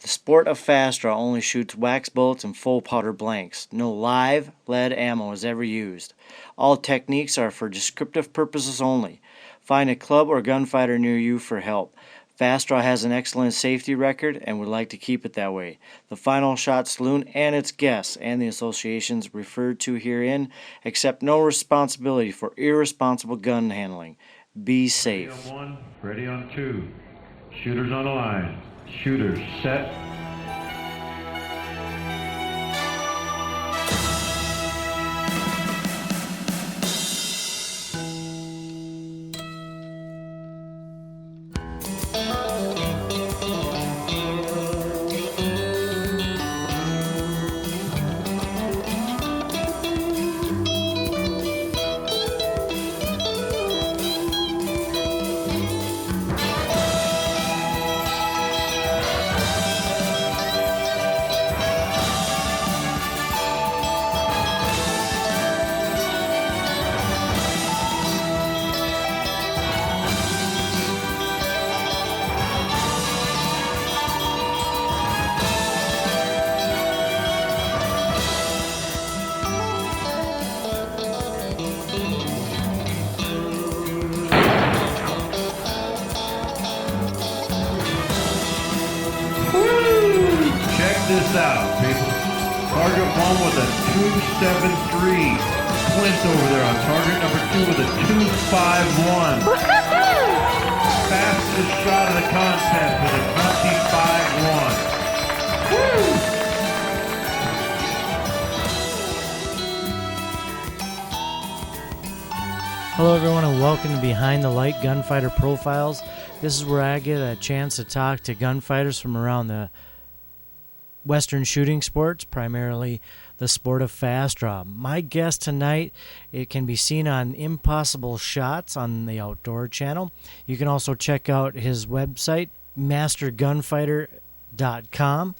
The sport of fast draw only shoots wax bullets and full powder blanks. No live lead ammo is ever used. All techniques are for descriptive purposes only. Find a club or gunfighter near you for help. Fast Draw has an excellent safety record and would like to keep it that way. The Final Shot Saloon and its guests and the associations referred to herein accept no responsibility for irresponsible gun handling. Be safe. Ready on one, ready on two. Shooters on the line. Shooters set. This out, people. Target one with a 273. Clint over there on target number two with a 251. Fastest shot of the contest with a 25-1. Hello everyone and welcome to Behind the Light Gunfighter Profiles. This is where I get a chance to talk to gunfighters from around the Western shooting sports, primarily the sport of fast draw. My guest tonight, it can be seen on Impossible Shots on the Outdoor Channel. You can also check out his website, mastergunfighter.com,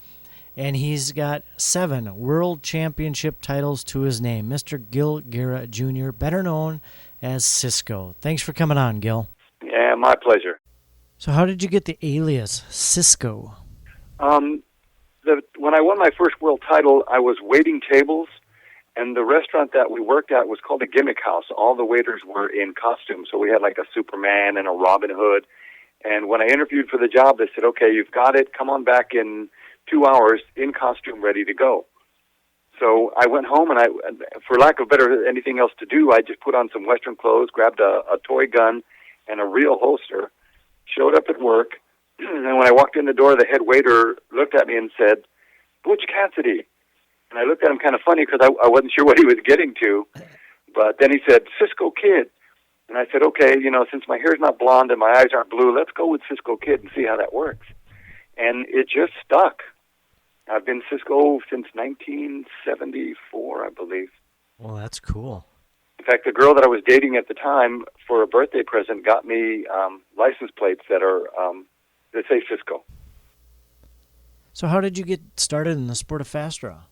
and he's got 7 world championship titles to his name. Mr. Gil Guerra Jr., better known as Cisco. Thanks for coming on, Gil. Yeah, my pleasure. So how did you get the alias Cisco? When I won my first world title, I was waiting tables, and the restaurant that we worked at was called a Gimmick House. All the waiters were in costume, so we had like a Superman and a Robin Hood. And when I interviewed for the job, they said, okay, you've got it. Come on back in 2 hours in costume, ready to go. So I went home, and for lack of anything else to do, I just put on some Western clothes, grabbed a toy gun and a real holster, showed up at work. And when I walked in the door, the head waiter looked at me and said, Butch Cassidy. And I looked at him kind of funny because I wasn't sure what he was getting to. But then he said, Cisco Kid. And I said, okay, since my hair's not blonde and my eyes aren't blue, let's go with Cisco Kid and see how that works. And it just stuck. I've been Cisco since 1974, I believe. Well, that's cool. In fact, the girl that I was dating at the time, for a birthday present, got me license plates that say Cisco. So how did you get started in the sport of fast draw?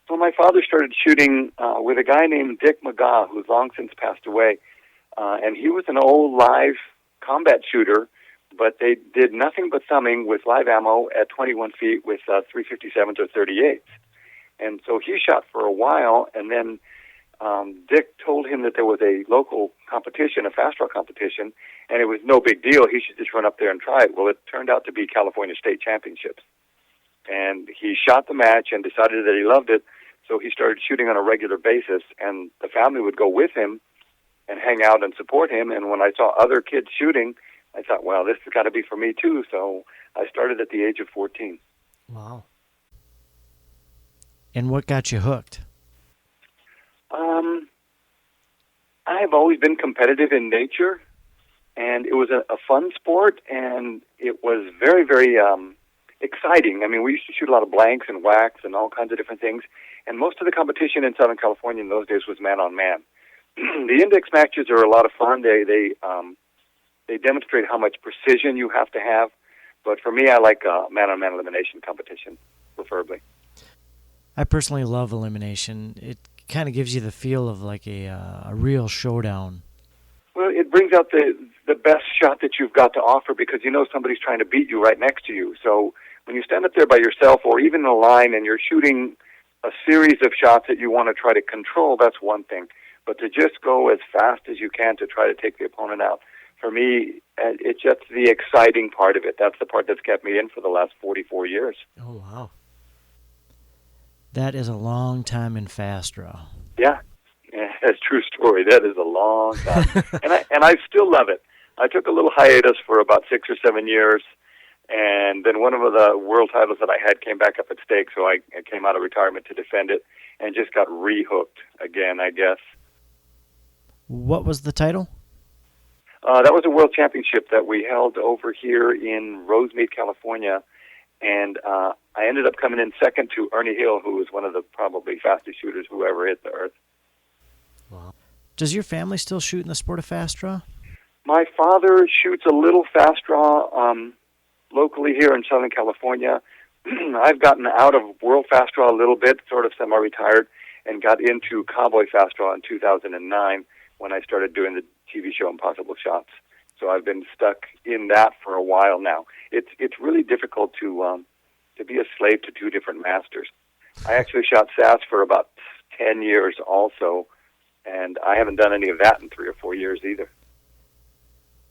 Well, my father started shooting with a guy named Dick McGaw, who's long since passed away. And he was an old live combat shooter, but they did nothing but thumbing with live ammo at 21 feet with 357s or 38s. And so he shot for a while, and then Dick told him that there was a local competition, a fast draw competition, and it was no big deal. He should just run up there and try it. Well, it turned out to be California State Championships. And he shot the match and decided that he loved it, so he started shooting on a regular basis, and the family would go with him and hang out and support him. And when I saw other kids shooting, I thought, well, this has got to be for me too, so I started at the age of 14. Wow. And what got you hooked? I have always been competitive in nature, and it was a fun sport, and it was very, very exciting. I mean, we used to shoot a lot of blanks and wax and all kinds of different things, and most of the competition in Southern California in those days was man-on-man. The index matches are a lot of fun. They demonstrate how much precision you have to have, but for me, I like man-on-man elimination competition, preferably. I personally love elimination. It kind of gives you the feel of like a real showdown. Well, it brings out the best shot that you've got to offer because you know somebody's trying to beat you right next to you. So when you stand up there by yourself or even in a line and you're shooting a series of shots that you want to try to control, that's one thing. But to just go as fast as you can to try to take the opponent out, for me, it's just the exciting part of it. That's the part that's kept me in for the last 44 years. Oh, wow. That is a long time in fast draw. Yeah, that's a true story. That is a long time. and I still love it. I took a little hiatus for about 6 or 7 years, and then one of the world titles that I had came back up at stake, so I came out of retirement to defend it and just got re-hooked again, I guess. What was the title? That was a world championship that we held over here in Rosemead, California, and I ended up coming in second to Ernie Hill, who was one of the probably fastest shooters who ever hit the earth. Wow. Does your family still shoot in the sport of fast draw? My father shoots a little fast draw locally here in Southern California. I've gotten out of world fast draw a little bit, sort of semi-retired, and got into cowboy fast draw in 2009 when I started doing the TV show Impossible Shots. So I've been stuck in that for a while now. It's really difficult to be a slave to two different masters. I actually shot SAS for about 10 years also, and I haven't done any of that in 3 or 4 years either.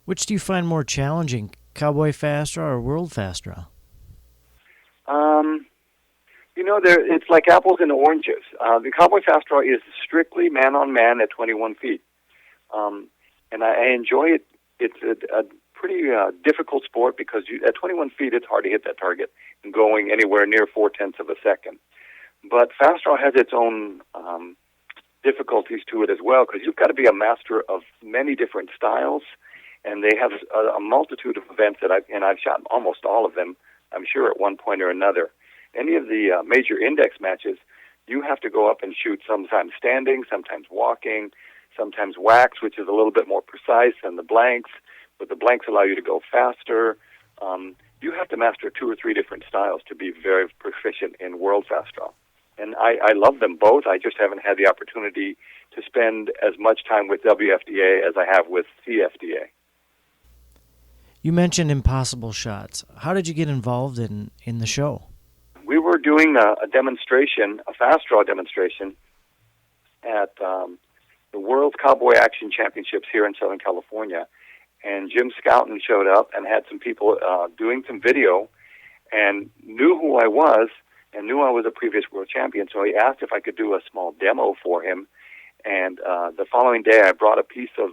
Which do you find more challenging, cowboy fast draw or world fast draw? It's like apples and oranges. The cowboy fast draw is strictly man-on-man at 21 feet. And I enjoy it. It's a pretty difficult sport because at 21 feet, it's hard to hit that target and going anywhere near 0.4 of a second. But fast draw has its own difficulties to it as well because you've got to be a master of many different styles, and they have a multitude of events that I've shot almost all of them, I'm sure, at one point or another. Any of the major index matches, you have to go up and shoot sometimes standing, sometimes walking, sometimes wax, which is a little bit more precise than the blanks, but the blanks allow you to go faster. You have to master 2 or 3 different styles to be very proficient in world fast draw. And I love them both. I just haven't had the opportunity to spend as much time with WFDA as I have with CFDA. You mentioned Impossible Shots. How did you get involved in the show? We were doing a demonstration, a fast draw demonstration, at the World Cowboy Action Championships here in Southern California. And Jim Scouten showed up and had some people doing some video and knew who I was and knew I was a previous world champion. So he asked if I could do a small demo for him. And the following day, I brought a piece of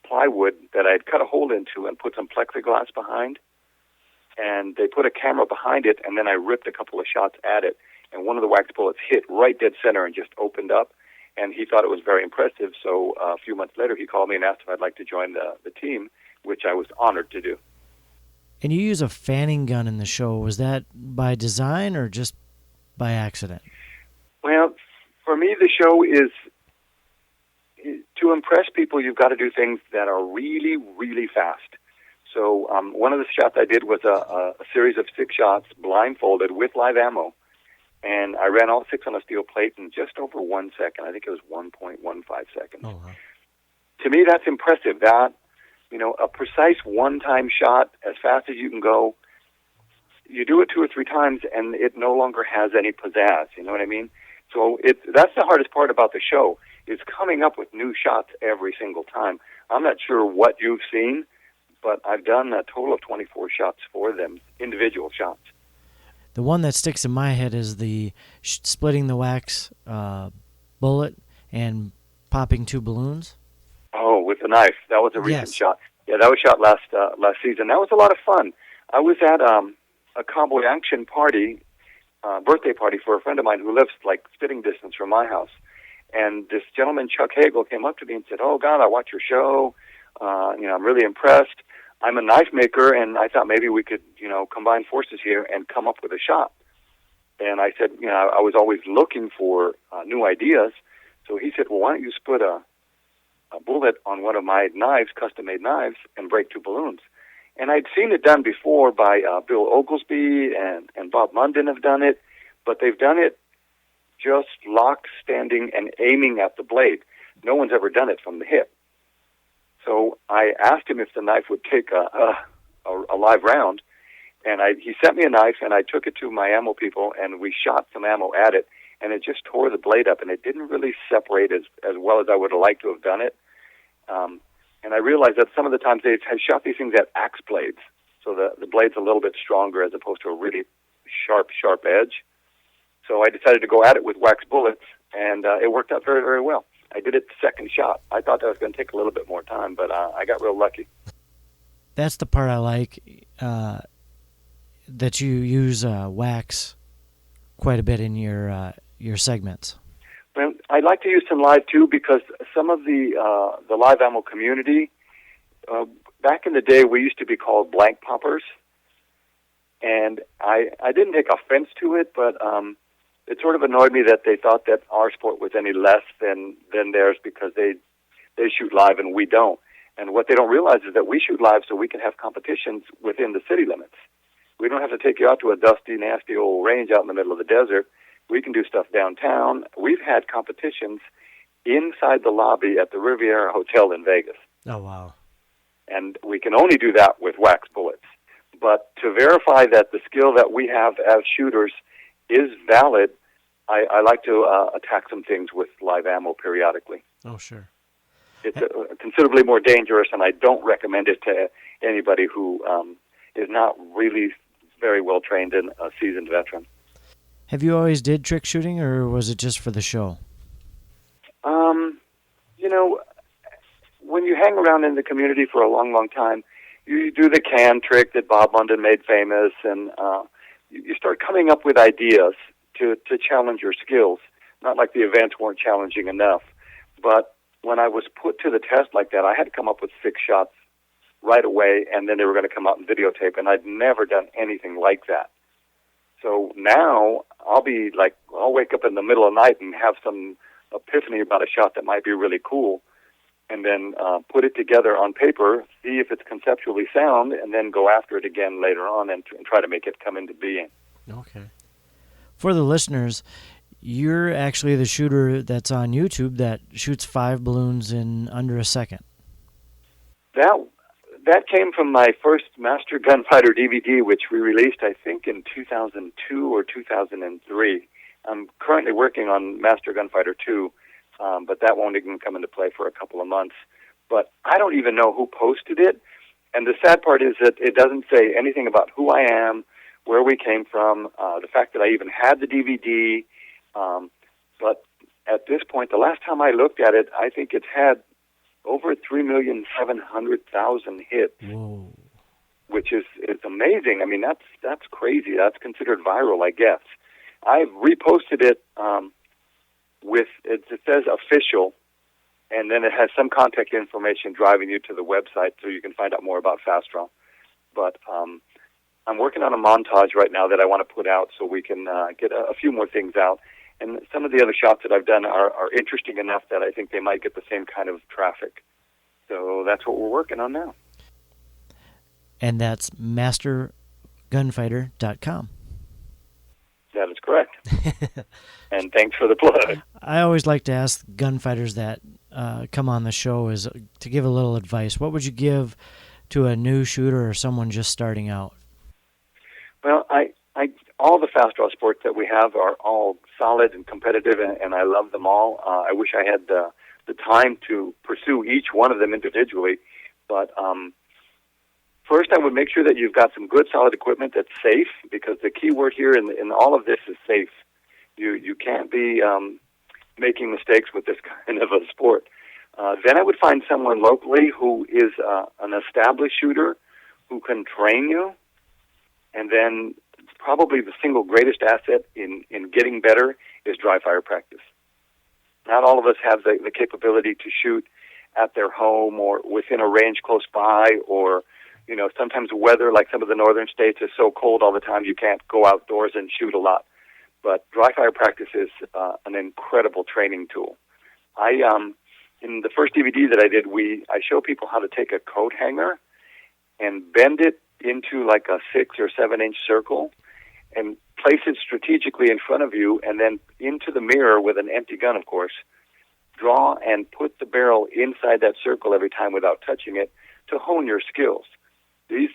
plywood that I had cut a hole into and put some plexiglass behind. And they put a camera behind it, and then I ripped a couple of shots at it. And one of the wax bullets hit right dead center and just opened up. And he thought it was very impressive. So a few months later, he called me and asked if I'd like to join the team, which I was honored to do. And you use a fanning gun in the show. Was that by design or just by accident? Well, for me, the show is to impress people, you've got to do things that are really, really fast. So one of the shots I did was a series of 6 shots blindfolded with live ammo. And I ran all 6 on a steel plate in just over 1 second. I think it was 1.15 seconds. Oh, wow. To me, that's impressive. That, a precise one-time shot as fast as you can go, you do it 2 or 3 times, and it no longer has any pizzazz. You know what I mean? So that's the hardest part about the show, is coming up with new shots every single time. I'm not sure what you've seen, but I've done a total of 24 shots for them, individual shots. The one that sticks in my head is the splitting the wax bullet and popping 2 balloons. Oh, with the knife. That was a recent Yes. shot. Yeah, that was shot last season. That was a lot of fun. I was at a cowboy action party, birthday party for a friend of mine who lives like spitting distance from my house. And this gentleman, Chuck Hagel, came up to me and said, "Oh, God, I watch your show. I'm really impressed. I'm a knife maker, and I thought maybe we could, combine forces here and come up with a shot." And I said, I was always looking for new ideas. So he said, "Well, why don't you put a bullet on one of my knives, custom-made knives, and break 2 balloons?" And I'd seen it done before by Bill Oglesby and Bob Munden have done it, but they've done it just locked, standing, and aiming at the blade. No one's ever done it from the hip. So I asked him if the knife would take a live round, And he sent me a knife, and I took it to my ammo people, and we shot some ammo at it, and it just tore the blade up, and it didn't really separate as well as I would have liked to have done it. And I realized that some of the times they had shot these things at axe blades, so the blade's a little bit stronger as opposed to a really sharp edge. So I decided to go at it with wax bullets, and it worked out very, very well. I did it the second shot. I thought that was going to take a little bit more time, but I got real lucky. That's the part I like, that you use wax quite a bit in your segments. Well, I like to use some live too, because some of the live ammo community, back in the day, we used to be called blank poppers, and I didn't take offense to it, but it sort of annoyed me that they thought that our sport was any less than theirs because they shoot live and we don't. And what they don't realize is that we shoot live so we can have competitions within the city limits. We don't have to take you out to a dusty, nasty old range out in the middle of the desert. We can do stuff downtown. We've had competitions inside the lobby at the Riviera Hotel in Vegas. Oh, wow. And we can only do that with wax bullets. But to verify that the skill that we have as shooters is valid, I like to attack some things with live ammo periodically. Oh, sure. It's considerably more dangerous, and I don't recommend it to anybody who is not really very well trained and a seasoned veteran. Have you always did trick shooting, or was it just for the show? You know, when you hang around in the community for a long, long time, you do the can trick that Bob London made famous, and you start coming up with ideas to challenge your skills. Not like the events weren't challenging enough, but when I was put to the test like that, I had to come up with 6 shots right away, and then they were going to come out and videotape, and I'd never done anything like that. So now I'll wake up in the middle of the night and have some epiphany about a shot that might be really cool, and then put it together on paper, see if it's conceptually sound, and then go after it again later on and try to make it come into being. Okay. For the listeners, you're actually the shooter that's on YouTube that shoots 5 balloons in under a second. That came from my first Master Gunfighter DVD, which we released, I think, in 2002 or 2003. I'm currently working on Master Gunfighter 2, but that won't even come into play for a couple of months. But I don't even know who posted it, and the sad part is that it doesn't say anything about who I am, where we came from, the fact that I even had the DVD. But at this point, the last time I looked at it, I think it's had over 3,700,000 hits. Whoa. Which is amazing. I mean, that's crazy. That's considered viral, I guess. I've reposted it with it says official, and then it has some contact information driving you to the website so you can find out more about Fast Draw. But I'm working on a montage right now that I want to put out so we can get a few more things out. And some of the other shots that I've done are interesting enough that I think they might get the same kind of traffic. So that's what we're working on now. And that's mastergunfighter.com. That is correct. And thanks for the plug. I always like to ask gunfighters that come on the show is to give a little advice. What would you give to a new shooter or someone just starting out? Well, all the fast draw sports that we have are all solid and competitive, and I love them all. I wish I had the time to pursue each one of them individually. But first, I would make sure that you've got some good, solid equipment that's safe, because the key word here in all of this is safe. You can't be making mistakes with this kind of a sport. Then I would find someone locally who is an established shooter who can train you. And then probably the single greatest asset in getting better is dry fire practice. Not all of us have the capability to shoot at their home or within a range close by, or, you know, sometimes the weather, like some of the northern states, is so cold all the time you can't go outdoors and shoot a lot. But dry fire practice is an incredible training tool. In the first DVD that I did, I show people how to take a coat hanger and bend it into like a 6 or 7 inch circle and place it strategically in front of you, and then into the mirror with an empty gun, of course, draw and put the barrel inside that circle every time without touching it to hone your skills. These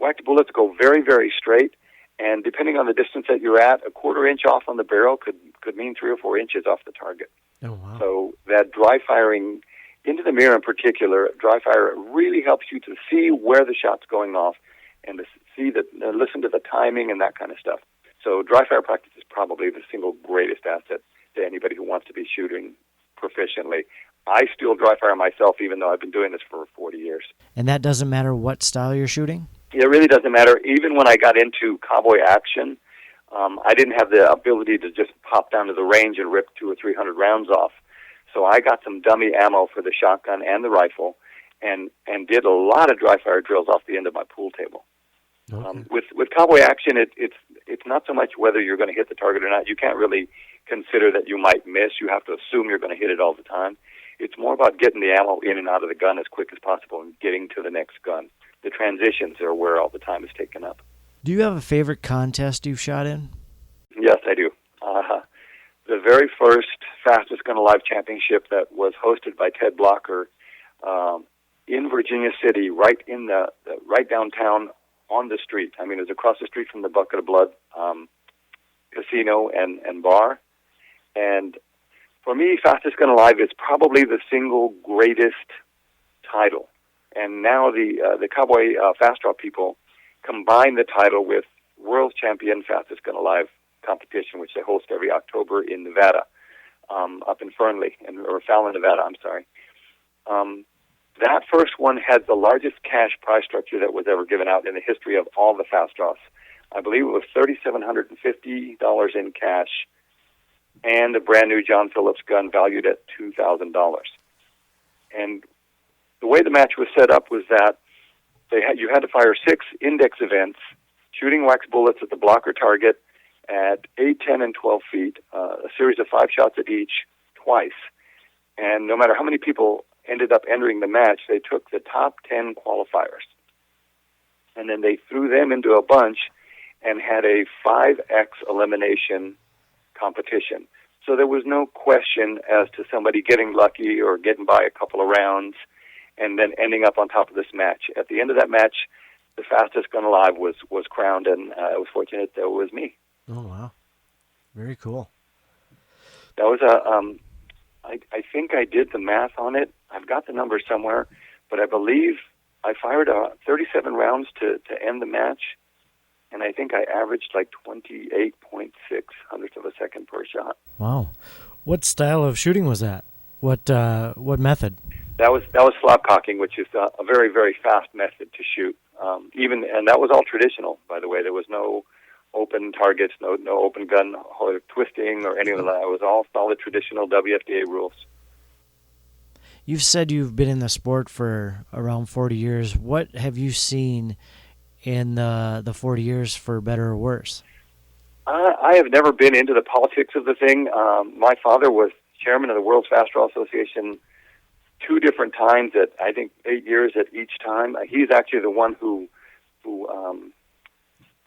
wax bullets go very, very straight, and depending on the distance that you're at, a quarter inch off on the barrel could mean 3 or 4 inches off the target. Oh, wow. So that dry firing into the mirror in particular, dry fire really helps you to see where the shot's going off and to see listen to the timing and that kind of stuff. So dry fire practice is probably the single greatest asset to anybody who wants to be shooting proficiently. I still dry fire myself, even though I've been doing this for 40 years. And that doesn't matter what style you're shooting? It really doesn't matter. Even when I got into cowboy action, I didn't have the ability to just pop down to the range and rip 200 or 300 rounds off. So I got some dummy ammo for the shotgun and the rifle, and did a lot of dry fire drills off the end of my pool table. Okay. With cowboy action, it's not so much whether you're going to hit the target or not. You can't really consider that you might miss. You have to assume you're going to hit it all the time. It's more about getting the ammo in and out of the gun as quick as possible and getting to the next gun. The transitions are where all the time is taken up. Do you have a favorite contest you've shot in? Yes, I do. The very first Fastest Gun Alive Championship that was hosted by Ted Blocker in Virginia City, right in right downtown on the street. I mean, it was across the street from the Bucket of Blood casino and bar. And for me, Fastest Gun Alive is probably the single greatest title. And now the Cowboy Fast Draw people combine the title with World Champion Fastest Gun Alive competition, which they host every October in Nevada, up in Fernley, or Fallon, Nevada, I'm sorry. That first one had the largest cash prize structure that was ever given out in the history of all the fast draws. I believe it was $3,750 in cash and a brand new John Phillips gun valued at $2,000. And the way the match was set up was that you had to fire 6 index events, shooting wax bullets at the blocker target at 8, 10, and 12 feet, a series of 5 shots at each, twice. And no matter how many people ended up entering the match, they took the top 10 qualifiers, and then they threw them into a bunch and had a 5X elimination competition. So there was no question as to somebody getting lucky or getting by a couple of rounds and then ending up on top of this match. At the end of that match, the Fastest Gun Alive was crowned, and I was fortunate that it was me. Oh, wow. Very cool. That was I think I did the math on it. I've got the number somewhere, but I believe I fired 37 rounds to end the match, and I think I averaged like 28.6 hundredths of a second per shot. Wow. What style of shooting was that? What method? That was slap cocking, which is a very, very fast method to shoot. And that was all traditional, by the way. There was no open targets, no open gun or twisting or any of that. It was all solid traditional WFDA rules. You've said you've been in the sport for around 40 years. What have you seen in the 40 years, for better or worse? I have never been into the politics of the thing. My father was chairman of the World's Fast Draw Association 2 different times at, I think, 8 years at each time. He's actually the one who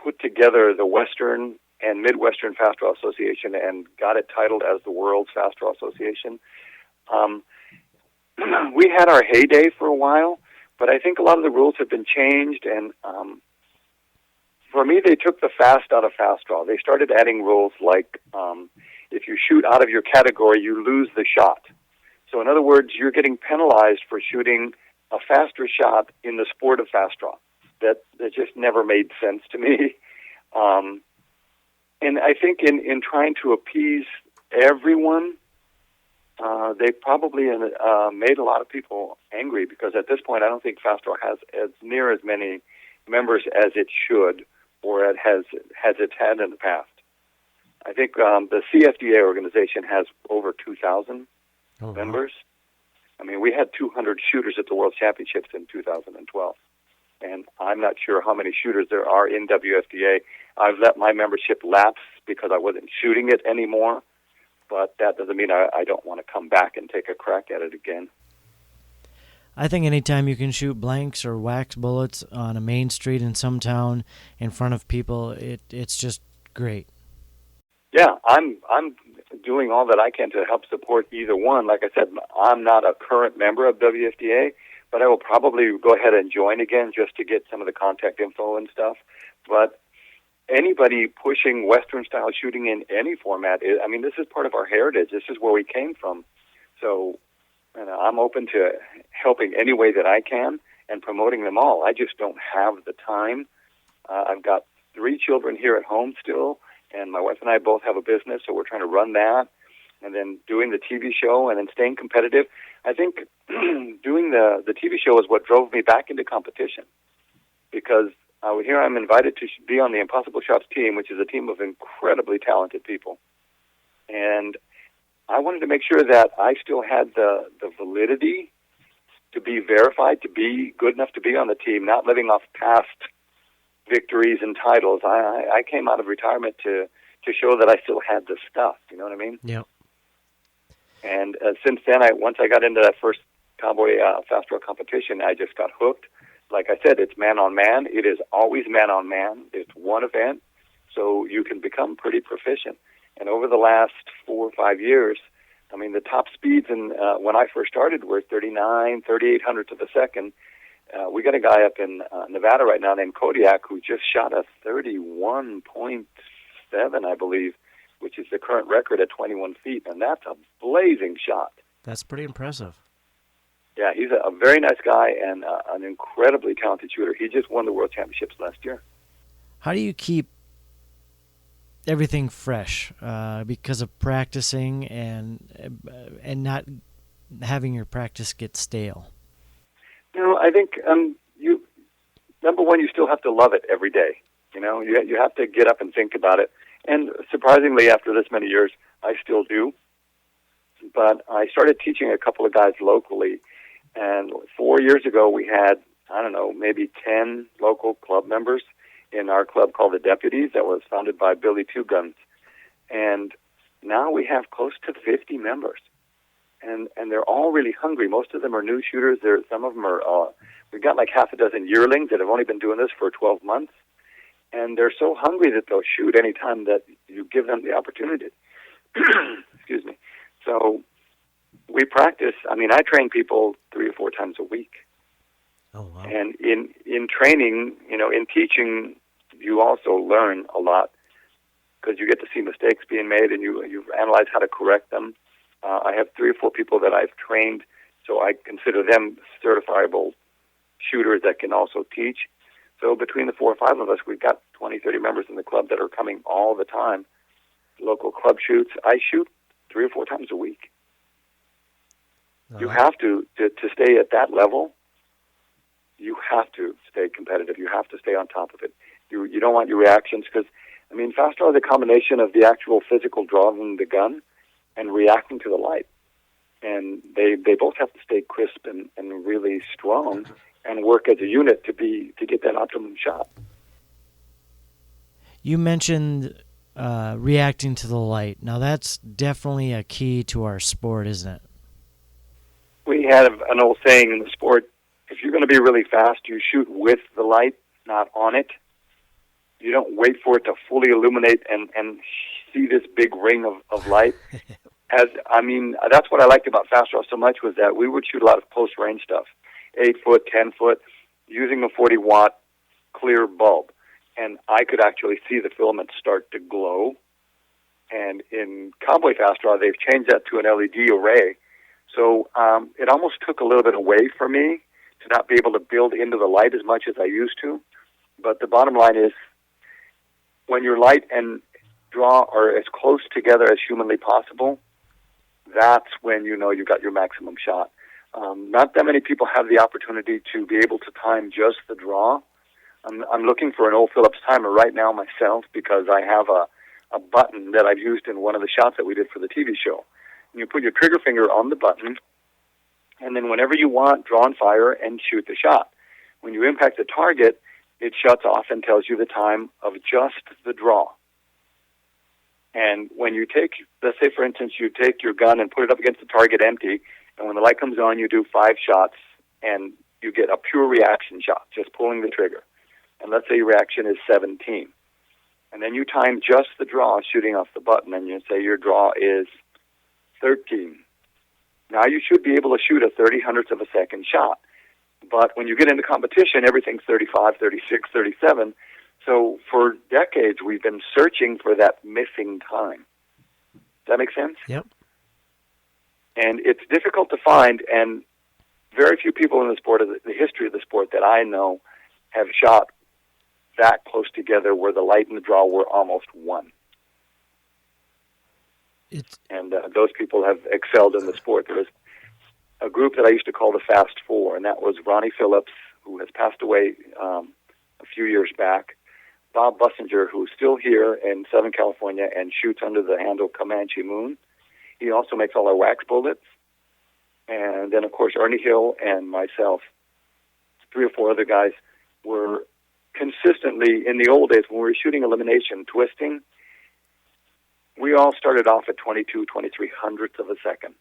put together the Western and Midwestern Fast Draw Association and got it titled as the World's Fast Draw Association. We had our heyday for a while, but I think a lot of the rules have been changed, and for me, they took the fast out of fast draw. They started adding rules like if you shoot out of your category, you lose the shot. So in other words, you're getting penalized for shooting a faster shot in the sport of fast draw. That just never made sense to me. And I think in trying to appease everyone, they probably made a lot of people angry, because at this point I don't think fast draw has as near as many members as it should or it has had in the past. I think the CFDA organization has over 2,000 members. I mean, we had 200 shooters at the World Championships in 2012. And I'm not sure how many shooters there are in WFDA. I've let my membership lapse because I wasn't shooting it anymore, but that doesn't mean I don't want to come back and take a crack at it again. I think anytime you can shoot blanks or wax bullets on a main street in some town in front of people, it's just great. Yeah, I'm doing all that I can to help support either one. Like I said, I'm not a current member of WFDA, but I will probably go ahead and join again just to get some of the contact info and stuff. But anybody pushing Western-style shooting in any format, I mean, this is part of our heritage. This is where we came from. So I'm open to helping any way that I can and promoting them all. I just don't have the time. I've got 3 children here at home still, and my wife and I both have a business, so we're trying to run that, and then doing the TV show, and then staying competitive. I think doing the TV show is what drove me back into competition, because here I'm invited to be on the Impossible Shots team, which is a team of incredibly talented people. And I wanted to make sure that I still had the validity to be verified, to be good enough to be on the team, not living off past victories and titles. I came out of retirement to show that I still had the stuff. You know what I mean? Yep. And since then, once I got into that first Cowboy Fast Draw competition, I just got hooked. Like I said, it's man-on-man. It is always man-on-man. It's one event, so you can become pretty proficient. And over the last 4 or 5 years, I mean, the top speeds when I first started were 39, 3,800 to the second. We got a guy up in Nevada right now named Kodiak who just shot a 31.7, I believe, which is the current record at 21 feet, and that's a blazing shot. That's pretty impressive. Yeah, he's a very nice guy and an incredibly talented shooter. He just won the World Championships last year. How do you keep everything fresh because of practicing and not having your practice get stale? I think number one, you still have to love it every day. You have to get up and think about it. And surprisingly, after this many years, I still do. But I started teaching a couple of guys locally. And 4 years ago, we had, maybe 10 local club members in our club called the Deputies that was founded by Billy Two Guns. And now we have close to 50 members. And they're all really hungry. Most of them are new shooters. Some of them are, we've got like half a dozen yearlings that have only been doing this for 12 months. And they're so hungry that they'll shoot any time that you give them the opportunity. Excuse me. So we practice. I mean, I train people 3 or 4 times a week. Oh, wow. And in training, in teaching, you also learn a lot because you get to see mistakes being made and you analyze how to correct them. I have 3 or 4 people that I've trained, so I consider them certifiable shooters that can also teach. So between the 4 or 5 of us, we've got 20, 30 members in the club that are coming all the time. Local club shoots. I shoot 3 or 4 times a week. You have to stay at that level. You have to stay competitive. You have to stay on top of it. You don't want your reactions because, fast draw is a combination of the actual physical drawing the gun and reacting to the light. And they both have to stay crisp and really strong and work as a unit to get that optimum shot. You mentioned reacting to the light. Now that's definitely a key to our sport, isn't it? We have an old saying in the sport, if you're going to be really fast, you shoot with the light, not on it. You don't wait for it to fully illuminate and see this big ring of light. That's what I liked about fast draw so much was that we would shoot a lot of close range stuff, 8 foot, 10 foot, using a 40-watt clear bulb. And I could actually see the filament start to glow. And in Cowboy Fast Draw, they've changed that to an LED array. So it almost took a little bit away from me to not be able to build into the light as much as I used to. But the bottom line is, when your light and draw are as close together as humanly possible, that's when you know you got your maximum shot. Not that many people have the opportunity to be able to time just the draw. I'm looking for an old Phillips timer right now myself because I have a button that I've used in one of the shots that we did for the TV show. And you put your trigger finger on the button, and then whenever you want, draw and fire and shoot the shot. When you impact the target, it shuts off and tells you the time of just the draw. And when you take, let's say for instance, you take your gun and put it up against the target empty, and when the light comes on, you do 5 shots, and you get a pure reaction shot, just pulling the trigger. And let's say your reaction is 17. And then you time just the draw shooting off the button, and you say your draw is 13. Now you should be able to shoot a 30/100th of a second shot. But when you get into competition, everything's 35, 36, 37. So for decades, we've been searching for that missing time. Does that make sense? Yep. And it's difficult to find, and very few people in the sport, the history of the sport that I know, have shot that close together where the light and the draw were almost one. And those people have excelled in the sport. There was a group that I used to call the Fast Four, and that was Ronnie Phillips, who has passed away a few years back, Bob Bussinger, who's still here in Southern California and shoots under the handle Comanche Moon. He also makes all our wax bullets. And then, of course, Ernie Hill and myself, 3 or 4 other guys, were consistently, in the old days, when we were shooting elimination twisting, we all started off at 22, 23 hundredths of a second.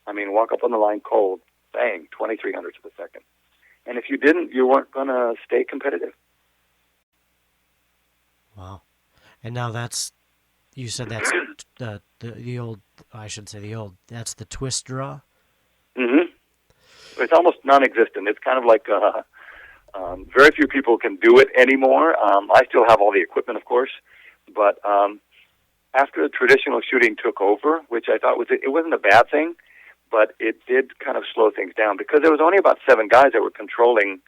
I mean, walk up on the line cold, bang, 23 hundredths of a second. And if you didn't, you weren't going to stay competitive. Wow. And now you said that's the old, I should say the old, that's the twist draw? Mm-hmm. It's almost non-existent. It's kind of like very few people can do it anymore. I still have all the equipment, of course, but after the traditional shooting took over, which I thought it wasn't a bad thing, but it did kind of slow things down because there was only about 7 guys that were controlling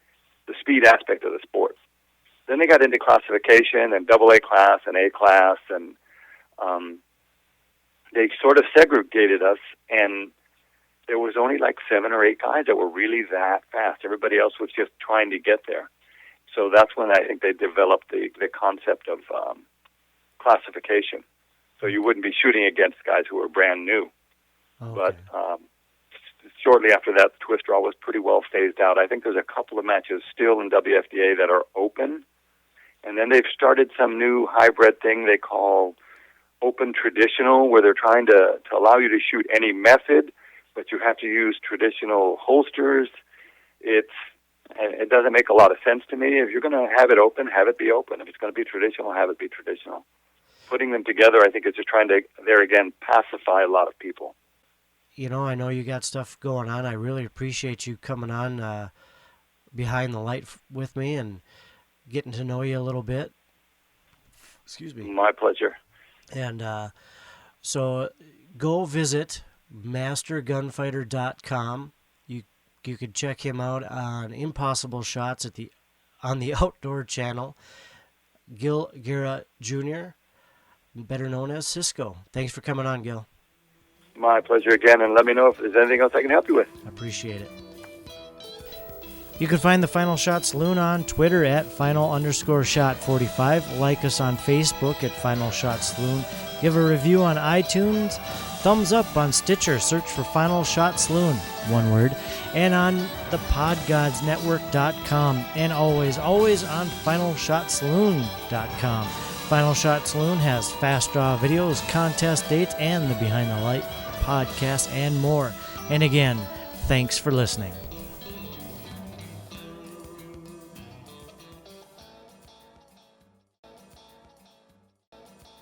the speed aspect of the sport. Then they got into classification and AA class and A class, and they sort of segregated us, and there was only like 7 or 8 guys that were really that fast. Everybody else was just trying to get there. So that's when I think they developed the concept of classification. So you wouldn't be shooting against guys who were brand new. Okay. But shortly after that, the twist draw was pretty well phased out. I think there's a couple of matches still in WFDA that are open. And then they've started some new hybrid thing they call open traditional, where they're trying to allow you to shoot any method, but you have to use traditional holsters. It doesn't make a lot of sense to me. If you're going to have it open, have it be open. If it's going to be traditional, have it be traditional. Putting them together, I think, is just trying to, there again, pacify a lot of people. You know, I know you got stuff going on. I really appreciate you coming on behind the light with me and getting to know you a little bit. Excuse me. My pleasure. And so go visit mastergunfighter.com. You could check him out on Impossible Shots on the Outdoor Channel. Gil Guerra Jr., better known as Cisco. Thanks for coming on, Gil. My pleasure again, and let me know if there's anything else I can help you with. I appreciate it. You can find the Final Shot Saloon on Twitter at Final_Shot45. Like us on Facebook at Final Shot Saloon. Give a review on iTunes. Thumbs up on Stitcher. Search for Final Shot Saloon, one word. And on the PodGodsNetwork.com. And always on FinalShotSaloon.com. Final Shot Saloon has fast draw videos, contest dates, and the Behind the Light podcast and more. And again, thanks for listening.